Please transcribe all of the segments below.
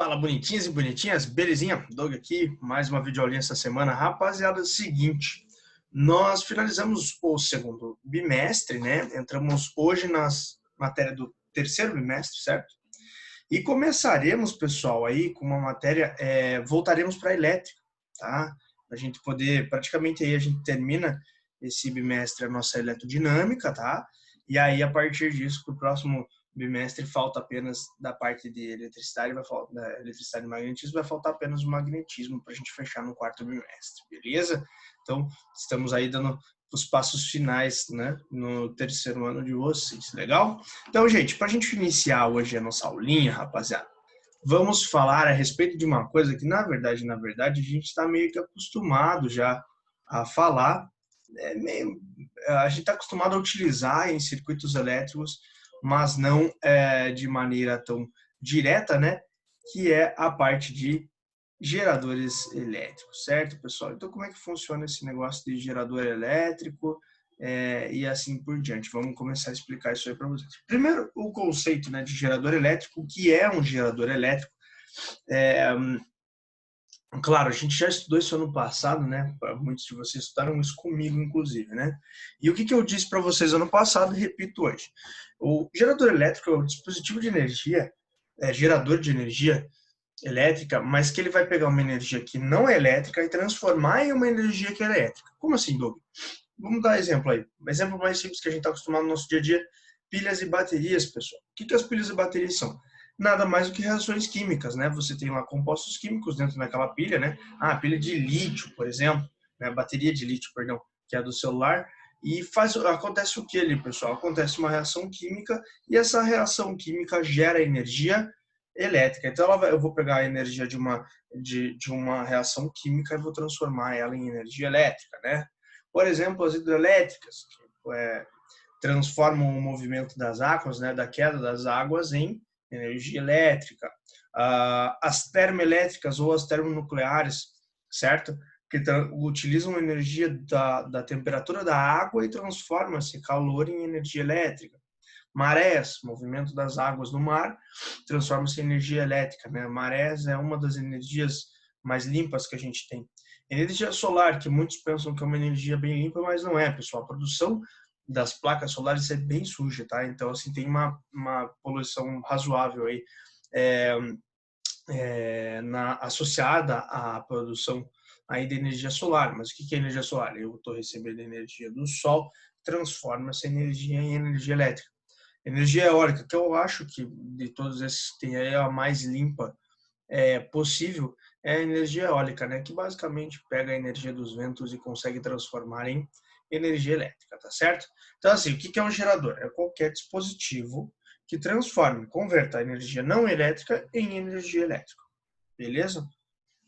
Fala, bonitinhos e bonitinhas, belezinha? Doug aqui, mais uma videoaulinha essa semana. Rapaziada, é o seguinte, nós finalizamos o segundo bimestre, né? Entramos hoje nas matérias do terceiro bimestre, certo? E começaremos, pessoal, aí com uma matéria, voltaremos para a elétrica, tá? A gente poder, praticamente aí a gente termina esse bimestre a nossa eletrodinâmica, tá? E aí, a partir disso, para o próximo bimestre, falta apenas da parte de eletricidade, da eletricidade e magnetismo, vai faltar apenas o magnetismo para a gente fechar no quarto bimestre, beleza? Então, estamos aí dando os passos finais, né, no terceiro ano de vocês, legal? Então, gente, para a gente iniciar hoje a nossa aulinha, rapaziada, vamos falar a respeito de uma coisa que, na verdade, a gente está meio que acostumado já a falar, a gente está acostumado a utilizar em circuitos elétricos, mas não de maneira tão direta, né? Que é a parte de geradores elétricos, certo, pessoal? Então, como é que funciona esse negócio de gerador elétrico e assim por diante? Vamos começar a explicar isso aí para vocês. Primeiro, o conceito, né, de gerador elétrico, o que é um gerador elétrico. Claro, a gente já estudou isso ano passado, né? Muitos de vocês estudaram isso comigo, inclusive, né? E o que eu disse para vocês ano passado, repito hoje. O gerador elétrico é um dispositivo de energia, gerador de energia elétrica, mas que ele vai pegar uma energia que não é elétrica e transformar em uma energia que é elétrica. Como assim, Doug? Vamos dar exemplo aí. Um exemplo mais simples que a gente está acostumado no nosso dia a dia, pilhas e baterias, pessoal. O que as pilhas e baterias são? Nada mais do que reações químicas, né? Você tem lá compostos químicos dentro daquela pilha, né? Ah, pilha de lítio, por exemplo, né? Bateria de lítio, perdão, que é a do celular. E acontece o que ali, pessoal? Acontece uma reação química e essa reação química gera energia elétrica. Então, eu vou pegar a energia de uma reação química e vou transformar ela em energia elétrica, né? Por exemplo, as hidrelétricas, que transformam o movimento das águas, né, da queda das águas, em energia elétrica. As termoelétricas ou as termonucleares, certo? Que utilizam a energia da temperatura da água e transformam esse calor em energia elétrica. Marés, movimento das águas no mar, transforma-se em energia elétrica, né? Marés é uma das energias mais limpas que a gente tem. Energia solar, que muitos pensam que é uma energia bem limpa, mas não é, pessoal. A produção das placas solares é bem suja, tá? Então, assim, tem uma poluição razoável aí associada à produção aí de energia solar. Mas o que é energia solar? Eu estou recebendo energia do sol, transforma essa energia em energia elétrica. Energia eólica, que eu acho que de todos esses tem aí a mais limpa possível, é a energia eólica, né? Que basicamente pega a energia dos ventos e consegue transformar em energia elétrica, tá certo? Então, assim, o que é um gerador? É qualquer dispositivo que transforme, converta a energia não elétrica em energia elétrica. Beleza?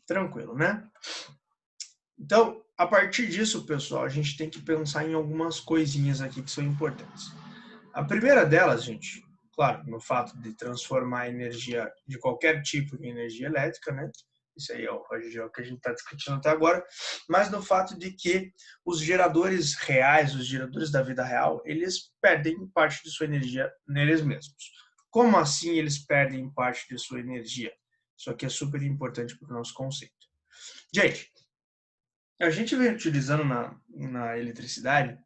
Tranquilo, né? Então, a partir disso, pessoal, a gente tem que pensar em algumas coisinhas aqui que são importantes. A primeira delas, gente, claro, no fato de transformar a energia de qualquer tipo em energia elétrica, né? Isso aí é o que a gente está discutindo até agora, mas no fato de que os geradores reais, os geradores da vida real, eles perdem parte de sua energia neles mesmos. Como assim eles perdem parte de sua energia? Isso aqui é super importante para o nosso conceito. Gente, a gente vem utilizando na eletricidade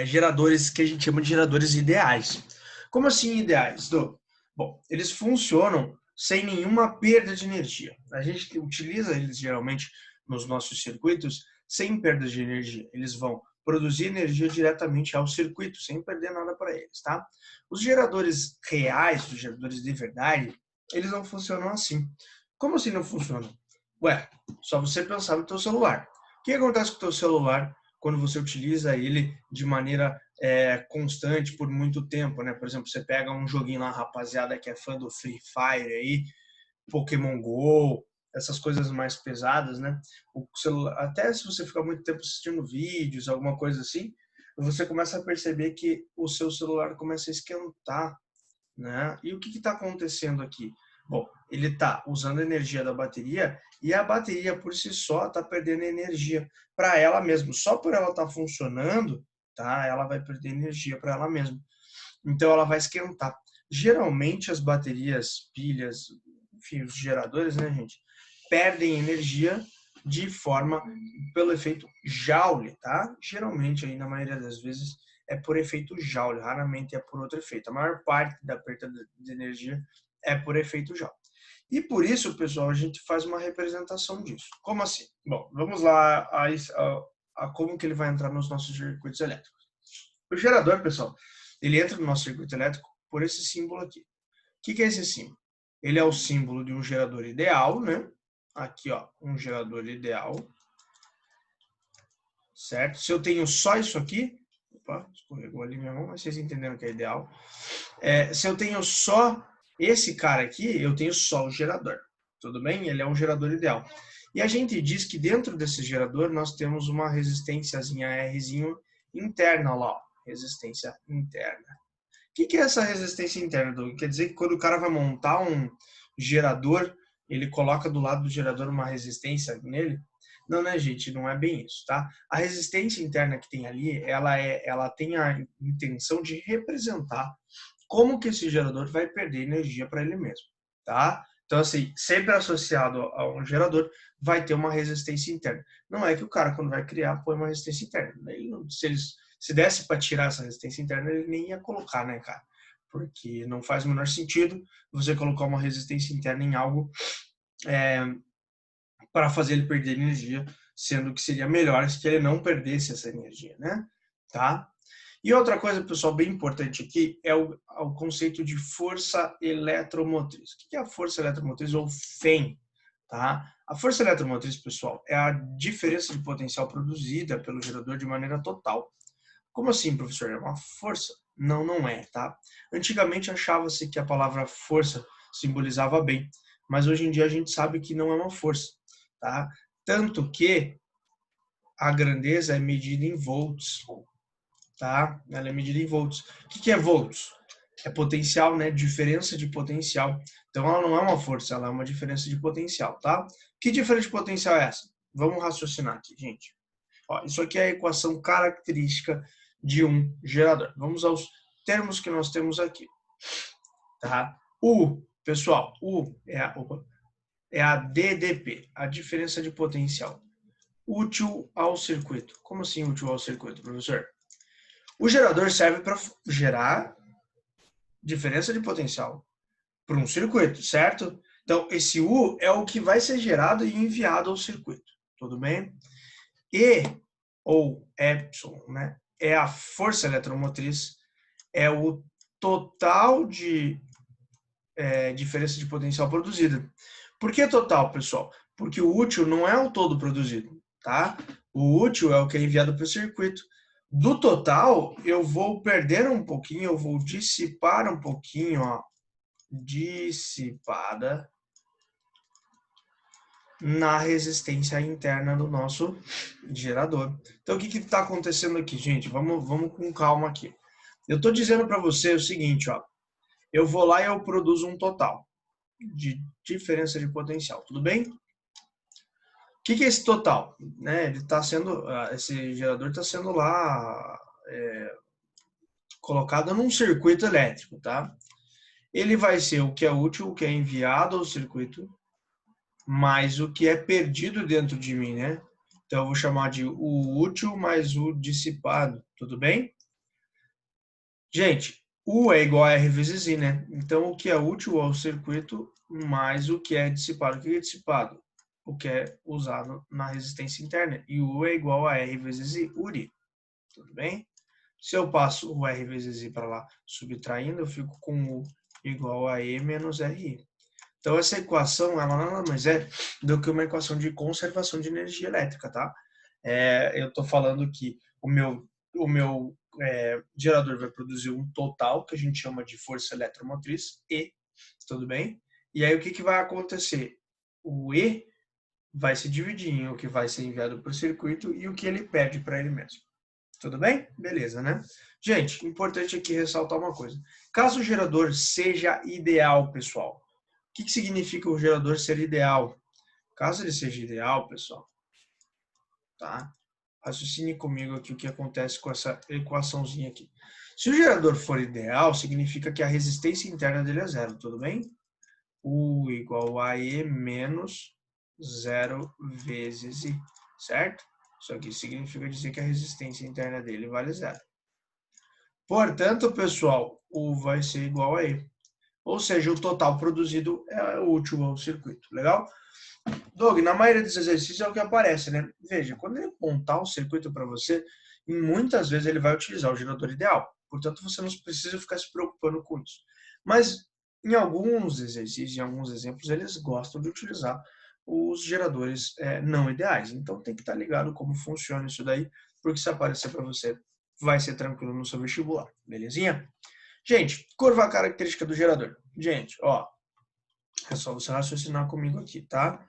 geradores que a gente chama de geradores ideais. Como assim ideais? Bom, eles funcionam sem nenhuma perda de energia. A gente utiliza eles geralmente nos nossos circuitos sem perda de energia. Eles vão produzir energia diretamente ao circuito, sem perder nada para eles, tá? Os geradores reais, os geradores de verdade, eles não funcionam assim. Como assim não funcionam? Ué, só você pensar no teu celular. O que acontece com o teu celular quando você utiliza ele de maneira constante por muito tempo, né? Por exemplo, você pega um joguinho lá, rapaziada que é fã do Free Fire aí, Pokémon Go, essas coisas mais pesadas, né? O celular, até se você ficar muito tempo assistindo vídeos, alguma coisa assim, você começa a perceber que o seu celular começa a esquentar, né? E o que está acontecendo aqui? Bom, ele está usando a energia da bateria e a bateria por si só está perdendo energia para ela mesma. Só por ela estar funcionando, tá? Ela vai perder energia para ela mesma. Então ela vai esquentar. Geralmente as baterias, pilhas, enfim, os geradores, né, gente, perdem energia pelo efeito Joule, tá? Geralmente, aí, na maioria das vezes, é por efeito Joule, raramente é por outro efeito. A maior parte da perda de energia é por efeito Joule. E por isso, pessoal, a gente faz uma representação disso. Como assim? Bom, vamos lá a como que ele vai entrar nos nossos circuitos elétricos. O gerador, pessoal, ele entra no nosso circuito elétrico por esse símbolo aqui. O que é esse símbolo? Ele é o símbolo de um gerador ideal, né? Aqui, ó, um gerador ideal. Certo? Se eu tenho só isso aqui, opa, escorregou ali minha mão, mas vocês entenderam que é ideal. Se eu tenho só esse cara aqui, eu tenho só o gerador. Tudo bem? Ele é um gerador ideal. E a gente diz que dentro desse gerador nós temos uma resistênciazinha Rzinho interna lá, ó, resistência interna. O que é essa resistência interna, Doug? Quer dizer que quando o cara vai montar um gerador, ele coloca do lado do gerador uma resistência nele? Não, né, gente? Não é bem isso, tá? A resistência interna que tem ali, ela tem a intenção de representar como que esse gerador vai perder energia para ele mesmo, tá? Então, assim, sempre associado a um gerador, vai ter uma resistência interna. Não é que o cara, quando vai criar, põe uma resistência interna. Se desse para tirar essa resistência interna, ele nem ia colocar, né, cara? Porque não faz o menor sentido você colocar uma resistência interna em algo para fazer ele perder energia, sendo que seria melhor se ele não perdesse essa energia, né? Tá? E outra coisa, pessoal, bem importante aqui é o conceito de força eletromotriz. O que é a força eletromotriz ou FEM? Tá? A força eletromotriz, pessoal, é a diferença de potencial produzida pelo gerador de maneira total. Como assim, professor? É uma força? Não, não é, tá? Antigamente achava-se que a palavra força simbolizava bem, mas hoje em dia a gente sabe que não é uma força, tá? Tanto que a grandeza é medida em volts, tá? Ela é medida em volts. O que é volts? É potencial, né? Diferença de potencial. Então ela não é uma força, ela é uma diferença de potencial, tá? Que diferença de potencial é essa? Vamos raciocinar aqui, gente. Ó, isso aqui é a equação característica de um gerador. Vamos aos termos que nós temos aqui. Tá? Pessoal, U é a DDP, a diferença de potencial. Útil ao circuito. Como assim útil ao circuito, professor? O gerador serve para gerar diferença de potencial para um circuito, certo? Então, esse U é o que vai ser gerado e enviado ao circuito. Tudo bem? E, ou Epsilon, né, é a força eletromotriz, é o total de diferença de potencial produzida. Por que total, pessoal? Porque o útil não é o todo produzido, tá? O útil é o que é enviado para o circuito. Do total, eu vou perder um pouquinho, eu vou dissipar um pouquinho, ó, dissipada na resistência interna do nosso gerador. Então, o que está acontecendo aqui, gente? Vamos com calma aqui. Eu estou dizendo para você o seguinte, ó. Eu vou lá e eu produzo um total de diferença de potencial, tudo bem? O que é esse total? Né, ele tá sendo, esse gerador está sendo lá colocado num circuito elétrico, tá? Ele vai ser o que é útil, o que é enviado ao circuito, mais o que é perdido dentro de mim, né? Então, eu vou chamar de o útil mais o dissipado, tudo bem? Gente, U é igual a R vezes I, né? Então, o que é útil ao circuito mais o que é dissipado. O que é dissipado? O que é usado na resistência interna. E U é igual a R vezes I, URI. Tudo bem? Se eu passo o R vezes I para lá subtraindo, eu fico com U igual a E menos RI. Então, essa equação, ela nada mais é do que uma equação de conservação de energia elétrica, tá? Eu estou falando que o meu gerador vai produzir um total, que a gente chama de força eletromotriz, E, tudo bem? E aí, o que vai acontecer? O E vai se dividir em o que vai ser enviado para o circuito e o que ele perde para ele mesmo. Tudo bem? Beleza, né? Gente, importante aqui ressaltar uma coisa. Caso o gerador seja ideal, pessoal, o que significa o gerador ser ideal? Caso ele seja ideal, pessoal, tá? Raciocine comigo aqui o que acontece com essa equaçãozinha aqui. Se o gerador for ideal, significa que a resistência interna dele é zero, tudo bem? U igual a E menos 0 vezes I, certo? Isso aqui significa dizer que a resistência interna dele vale 0. Portanto, pessoal, U vai ser igual a E. Ou seja, o total produzido é útil ao circuito. Legal? Doug, na maioria dos exercícios é o que aparece, né? Veja, quando ele montar o circuito para você, muitas vezes ele vai utilizar o gerador ideal. Portanto, você não precisa ficar se preocupando com isso. Mas em alguns exercícios, em alguns exemplos, eles gostam de utilizar os geradores não ideais. Então tem que estar ligado como funciona isso daí, porque se aparecer para você, vai ser tranquilo no seu vestibular. Belezinha? Gente, curva característica do gerador. Gente, ó, é só você raciocinar comigo aqui, tá?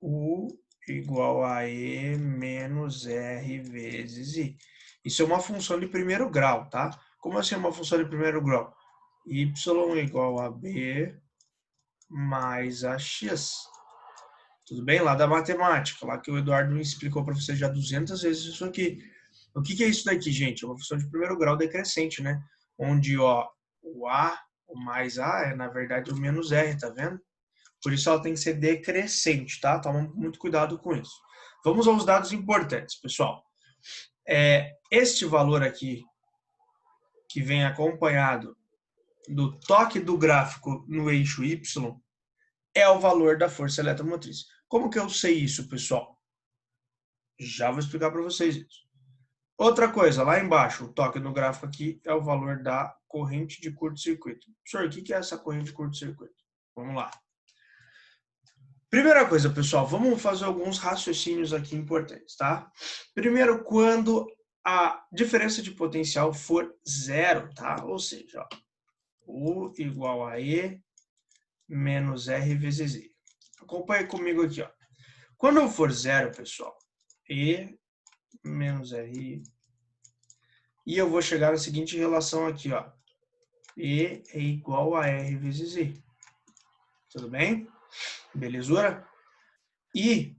U igual a E menos R vezes I. Isso é uma função de primeiro grau, tá? Como assim uma função de primeiro grau? Y igual a B mais AX. Tudo bem? Lá da matemática, lá que o Eduardo explicou para você já 200 vezes isso aqui. O que é isso daqui, gente? É uma função de primeiro grau decrescente, né? Onde, ó, o A, o mais A é, na verdade, o menos R, tá vendo? Por isso ela tem que ser decrescente, tá? Toma muito cuidado com isso. Vamos aos dados importantes, pessoal. Este valor aqui, que vem acompanhado do toque do gráfico no eixo Y, é o valor da força eletromotriz. Como que eu sei isso, pessoal? Já vou explicar para vocês isso. Outra coisa, lá embaixo, o toque no gráfico aqui é o valor da corrente de curto-circuito. Professor, o que é essa corrente de curto-circuito? Vamos lá. Primeira coisa, pessoal, vamos fazer alguns raciocínios aqui importantes, tá? Primeiro, quando a diferença de potencial for zero, tá? Ou seja, ó, U igual a E menos R vezes I. Acompanhe comigo aqui, ó. Quando for zero, pessoal, E menos RI, e eu vou chegar na seguinte relação aqui, ó. E é igual a R vezes I. Tudo bem? Belezura? I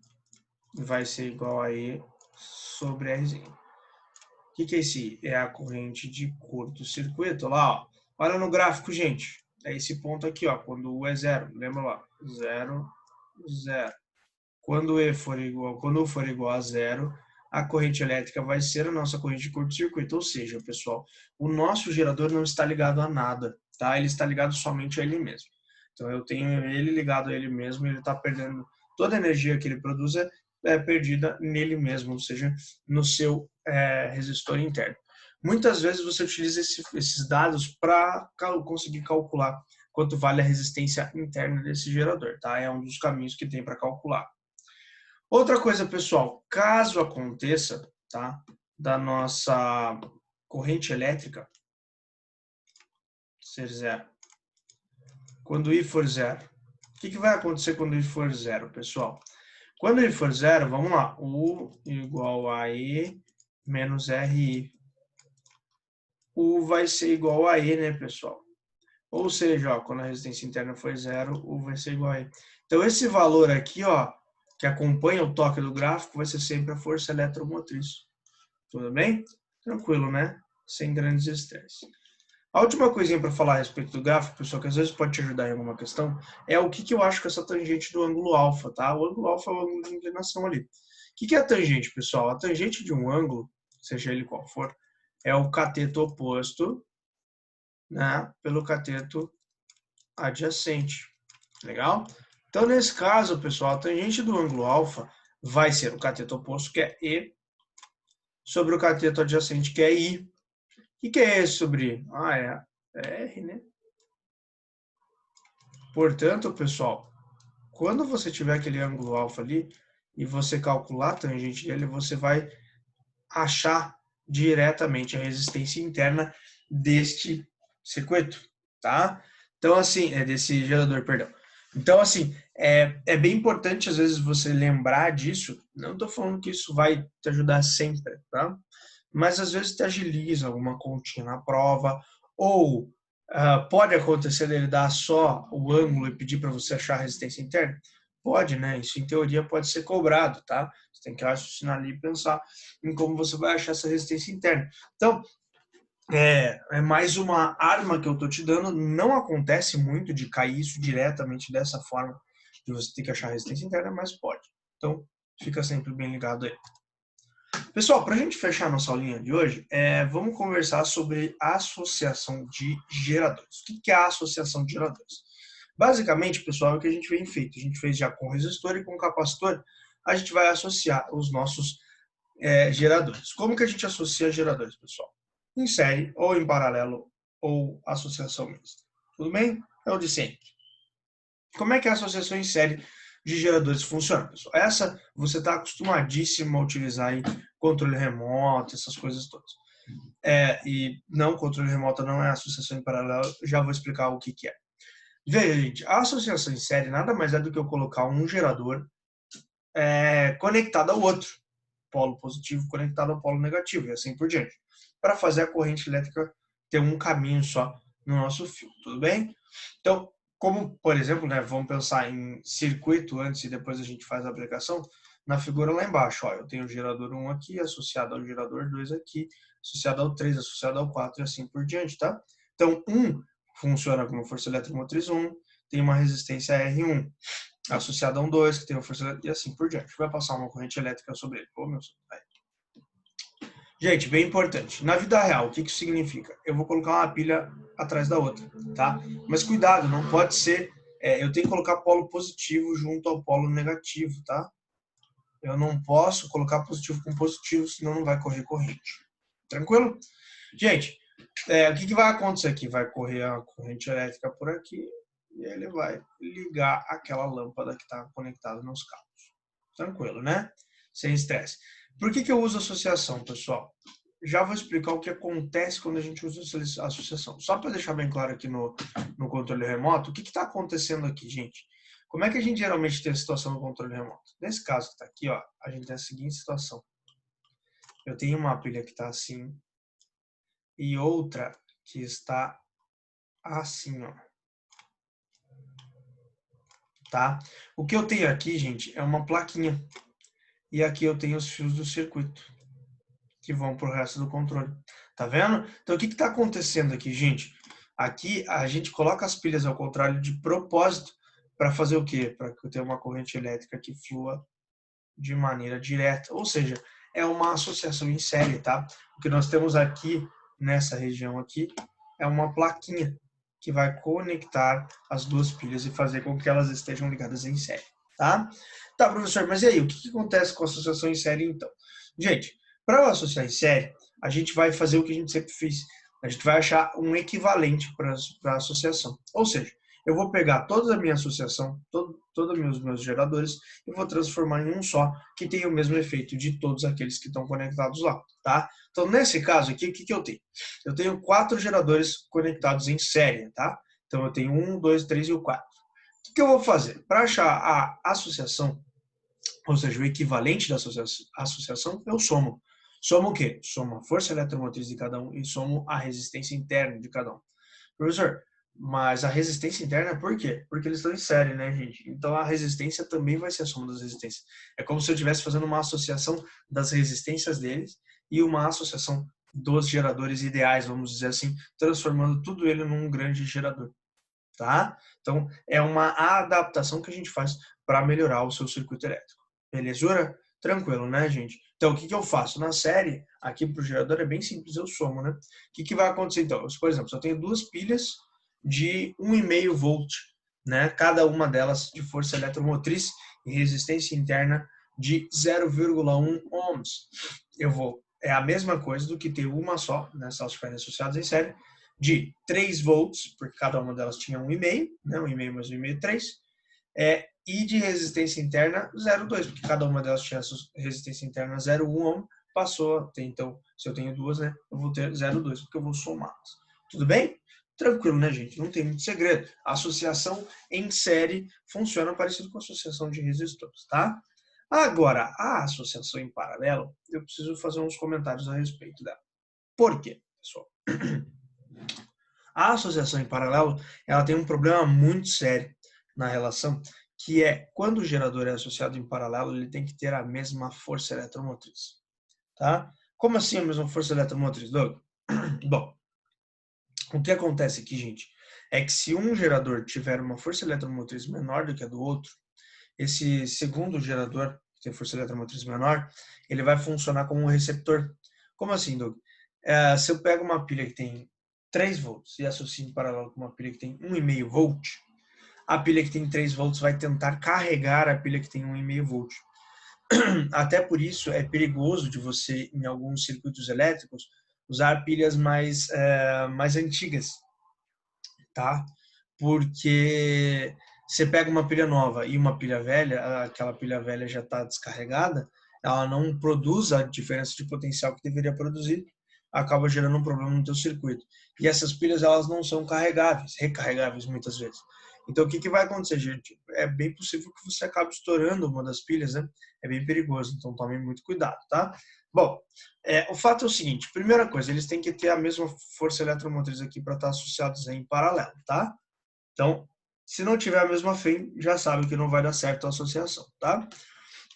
vai ser igual a E sobre Rzinho. O que é esse I? É a corrente de curto-circuito. Lá, ó. Olha no gráfico, gente. É esse ponto aqui, ó. Quando U é zero. Lembra lá? 0, 0. Quando U for igual a zero, a corrente elétrica vai ser a nossa corrente de curto-circuito. Ou seja, pessoal, o nosso gerador não está ligado a nada, tá? Ele está ligado somente a ele mesmo. Então, eu tenho ele ligado a ele mesmo e ele está perdendo toda a energia que ele produz é perdida nele mesmo, ou seja, no seu resistor interno. Muitas vezes você utiliza esses dados para conseguir calcular quanto vale a resistência interna desse gerador, tá? É um dos caminhos que tem para calcular. Outra coisa, pessoal, caso aconteça, tá, da nossa corrente elétrica ser zero, quando I for zero, o que vai acontecer quando I for zero, pessoal? Quando I for zero, vamos lá, U igual a E menos RI. U vai ser igual a E, né, pessoal? Ou seja, ó, quando a resistência interna for zero, U vai ser igual a E. Então, esse valor aqui, ó, que acompanha o toque do gráfico, vai ser sempre a força eletromotriz. Tudo bem? Tranquilo, né? Sem grandes estresses. A última coisinha para falar a respeito do gráfico, pessoal, que às vezes pode te ajudar em alguma questão, é o que eu acho que essa tangente do ângulo alfa, tá? O ângulo alfa é o ângulo de inclinação ali. O que é a tangente, pessoal? A tangente de um ângulo, seja ele qual for, é o cateto oposto, né, pelo cateto adjacente. Legal? Então, nesse caso, pessoal, a tangente do ângulo alfa vai ser o cateto oposto, que é E, sobre o cateto adjacente, que é I. O que é E sobre I? É R, né? Portanto, pessoal, quando você tiver aquele ângulo alfa ali e você calcular a tangente dele, você vai achar diretamente a resistência interna deste circuito, tá? Então, assim, desse gerador, perdão. Então, assim, é bem importante, às vezes, você lembrar disso. Não estou falando que isso vai te ajudar sempre, tá? Mas, às vezes, te agiliza alguma continha na prova, ou pode acontecer dele dar só o ângulo e pedir para você achar a resistência interna? Pode, né? Isso, em teoria, pode ser cobrado, tá? Você tem que raciocinar ali e pensar em como você vai achar essa resistência interna. Então, é mais uma arma que eu tô te dando. Não acontece muito de cair isso diretamente dessa forma, de você ter que achar resistência interna, mas pode. Então, fica sempre bem ligado aí. Pessoal, para a gente fechar nossa aulinha de hoje, vamos conversar sobre a associação de geradores. O que é a associação de geradores? Basicamente, pessoal, é o que a gente vem feito. A gente fez já com resistor e com capacitor, a gente vai associar os nossos geradores. Como que a gente associa geradores, pessoal? Em série, ou em paralelo, ou associação mista. Tudo bem? É o de sempre. Como é que a associação em série de geradores funciona, pessoal? Essa você está acostumadíssimo a utilizar em controle remoto, essas coisas todas. E não, controle remoto não é associação em paralelo, já vou explicar o que é. Veja, gente, a associação em série nada mais é do que eu colocar um gerador conectado ao outro, polo positivo conectado ao polo negativo, e assim por diante, para fazer a corrente elétrica ter um caminho só no nosso fio, tudo bem? Então, como, por exemplo, né, vamos pensar em circuito antes e depois a gente faz a aplicação, na figura lá embaixo, ó, eu tenho o gerador 1 aqui, associado ao gerador 2 aqui, associado ao 3, associado ao 4 e assim por diante, tá? Então, 1 funciona como força eletromotriz 1, tem uma resistência R1, associado a um 2, que tem uma força e assim por diante. Vai passar uma corrente elétrica sobre ele. Oh, meu Deus. Gente, bem importante. Na vida real, o que isso significa? Eu vou colocar uma pilha atrás da outra, tá? Mas cuidado, não pode ser... eu tenho que colocar polo positivo junto ao polo negativo, tá? Eu não posso colocar positivo com positivo, senão não vai correr corrente. Tranquilo? Gente, o que vai acontecer aqui? Vai correr a corrente elétrica por aqui e ele vai ligar aquela lâmpada que está conectada nos cabos. Tranquilo, né? Sem estresse. Por que eu uso associação, pessoal? Já vou explicar o que acontece quando a gente usa associação. Só para deixar bem claro aqui no controle remoto, o que está acontecendo aqui, gente? Como é que a gente geralmente tem a situação no controle remoto? Nesse caso que está aqui, ó, a gente tem a seguinte situação. Eu tenho uma pilha que está assim e outra que está assim, ó. Tá? O que eu tenho aqui, gente, é uma plaquinha. E aqui eu tenho os fios do circuito, que vão para o resto do controle. Tá vendo? Então, o que está acontecendo aqui, gente? Aqui, a gente coloca as pilhas ao contrário de propósito para fazer o quê? Para que eu tenha uma corrente elétrica que flua de maneira direta. Ou seja, é uma associação em série, tá? O que nós temos aqui, nessa região aqui, é uma plaquinha que vai conectar as duas pilhas e fazer com que elas estejam ligadas em série, tá? Tá, professor, mas e aí, o que acontece com a associação em série, então? Gente, para associar em série, a gente vai fazer o que a gente sempre fez. A gente vai achar um equivalente para a associação. Ou seja, eu vou pegar toda a minha associação, todos os meus geradores, e vou transformar em um só, que tem o mesmo efeito de todos aqueles que estão conectados lá, tá? Então, nesse caso aqui, o que eu tenho? Eu tenho 4 geradores conectados em série, tá? Então, eu tenho 1, 2, 3 e o 4. O que eu vou fazer? Para achar a associação, ou seja, o equivalente da associação, eu somo. Somo o quê? Somo a força eletromotriz de cada um e somo a resistência interna de cada um. Professor, mas a resistência interna, por quê? Porque eles estão em série, né, gente? Então a resistência também vai ser a soma das resistências. É como se eu estivesse fazendo uma associação das resistências deles e uma associação dos geradores ideais, vamos dizer assim, transformando tudo ele num grande gerador, tá? Então é uma adaptação que a gente faz para melhorar o seu circuito elétrico. Belezura? Tranquilo, né, gente? Então, o que eu faço? Na série, aqui para o gerador é bem simples, eu somo, né? O que vai acontecer, então? Por exemplo, se eu tenho duas pilhas de 1,5 volt, né? Cada uma delas de força eletromotriz e resistência interna de 0,1 ohms. É a mesma coisa do que ter uma só, né? Se elas estiverem associadas em série, de 3 volts, porque cada uma delas tinha 1,5, né? 1,5 mais 1,5, 3, e de resistência interna 0,2, porque cada uma delas tinha resistência interna 0,1 ohm, passou a ter, então, se eu tenho duas, né, eu vou ter 0,2, porque eu vou somá-las. Tudo bem? Tranquilo, né, gente? Não tem muito segredo. A associação em série funciona parecido com a associação de resistores, tá? Agora, a associação em paralelo, eu preciso fazer uns comentários a respeito dela. Por quê, pessoal? A associação em paralelo, ela tem um problema muito sério na relação, que é quando o gerador é associado em paralelo, ele tem que ter a mesma força eletromotriz, tá? Como assim a mesma força eletromotriz, Doug? Bom, o que acontece aqui, gente, é que se um gerador tiver uma força eletromotriz menor do que a do outro, esse segundo gerador, que tem força eletromotriz menor, ele vai funcionar como um receptor. Como assim, Doug? Se eu pego uma pilha que tem 3 volts e associo em paralelo com uma pilha que tem 1,5 volt, a pilha que tem 3 volts vai tentar carregar a pilha que tem 1,5 volt. Até por isso é perigoso de você, em alguns circuitos elétricos, usar pilhas mais antigas, tá? Porque você pega uma pilha nova e uma pilha velha, aquela pilha velha já está descarregada, ela não produz a diferença de potencial que deveria produzir, acaba gerando um problema no teu circuito. E essas pilhas, elas não são carregáveis, recarregáveis muitas vezes. Então, o que vai acontecer, gente? É bem possível que você acabe estourando uma das pilhas, né? É bem perigoso, então tome muito cuidado, tá? Bom, o fato é o seguinte, primeira coisa, eles têm que ter a mesma força eletromotriz aqui para estar associados em paralelo, tá? Então, se não tiver a mesma fim, já sabe que não vai dar certo a associação, tá?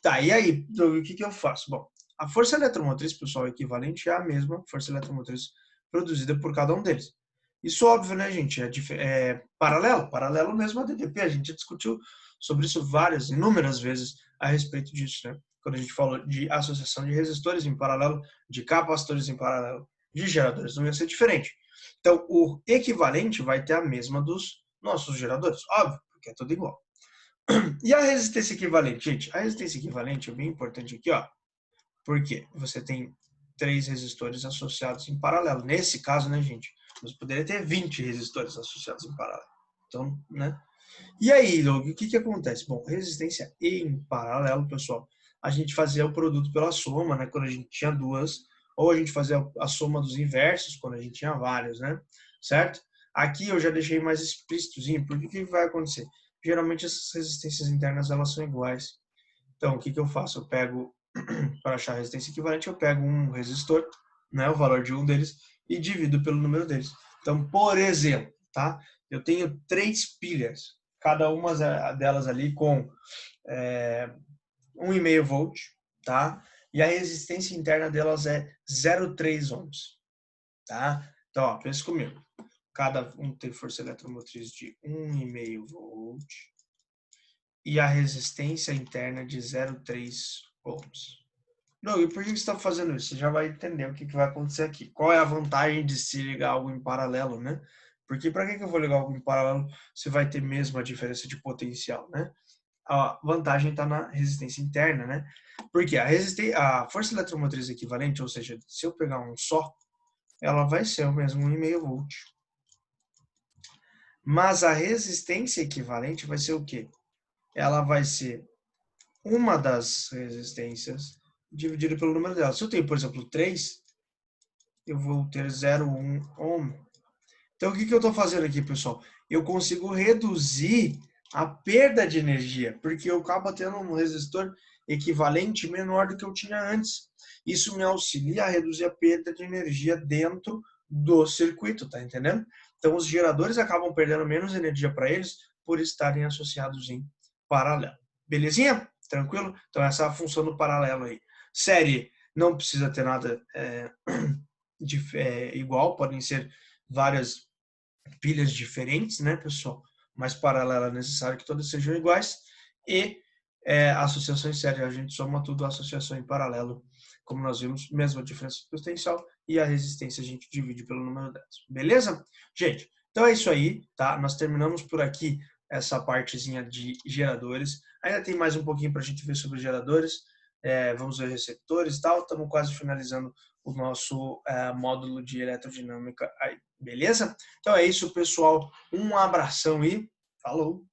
Tá, e aí, o que eu faço? Bom, a força eletromotriz, pessoal, equivalente é a mesma força eletromotriz produzida por cada um deles. Isso óbvio, né, gente? É paralelo mesmo a DDP. A gente já discutiu sobre isso inúmeras vezes a respeito disso, né? Quando a gente falou de associação de resistores em paralelo, de capacitores em paralelo, de geradores, não ia ser diferente. Então, o equivalente vai ter a mesma dos nossos geradores, óbvio, porque é tudo igual. E a resistência equivalente, gente? A resistência equivalente é bem importante aqui, ó, porque você tem 3 resistores associados em paralelo. Nesse caso, né, gente, você poderia ter 20 resistores associados em paralelo. Então, né? E aí, Doug, o que acontece? Bom, resistência em paralelo, pessoal, a gente fazia o produto pela soma, né, quando a gente tinha duas, ou a gente fazia a soma dos inversos quando a gente tinha vários, né? Certo? Aqui eu já deixei mais explícitozinho, porque o que vai acontecer? Geralmente essas resistências internas elas são iguais. Então, o que eu faço? Eu pego, para achar a resistência equivalente, eu pego um resistor, né, o valor de um deles, e divido pelo número deles. Então, por exemplo, tá? Eu tenho 3 pilhas, cada uma delas ali com 1,5 volt, tá? E a resistência interna delas é 0,3 ohms, tá? Então, ó, pensa comigo. Cada um tem força eletromotriz de 1,5 volt e a resistência interna de 0,3 ohms. Não, e por que você está fazendo isso? Você já vai entender o que vai acontecer aqui. Qual é a vantagem de se ligar algo em paralelo, né? Porque para que eu vou ligar algo em paralelo se vai ter mesmo a diferença de potencial, né? A vantagem está na resistência interna, né? Porque a força eletromotriz equivalente, ou seja, se eu pegar um só, ela vai ser o mesmo 1,5 volt. Mas a resistência equivalente vai ser o quê? Ela vai ser uma das resistências dividido pelo número delas. Se eu tenho, por exemplo, 3, eu vou ter 0,1 ohm. Então, o que eu estou fazendo aqui, pessoal? Eu consigo reduzir a perda de energia, porque eu acabo tendo um resistor equivalente menor do que eu tinha antes. Isso me auxilia a reduzir a perda de energia dentro do circuito, tá entendendo? Então, os geradores acabam perdendo menos energia para eles por estarem associados em paralelo. Belezinha? Tranquilo? Então, essa é a função do paralelo aí. Série, não precisa ter nada igual, podem ser várias pilhas diferentes, né, pessoal? Mas paralela é necessário que todas sejam iguais. E associação em série, a gente soma tudo, a associação em paralelo, como nós vimos, mesma diferença de potencial, e a resistência a gente divide pelo número delas. Beleza? Gente, então é isso aí, tá? Nós terminamos por aqui essa partezinha de geradores. Ainda tem mais um pouquinho para a gente ver sobre geradores. Vamos ver receptores e tal. Estamos quase finalizando o nosso módulo de eletrodinâmica aí. Beleza? Então é isso, pessoal. Um abração e falou!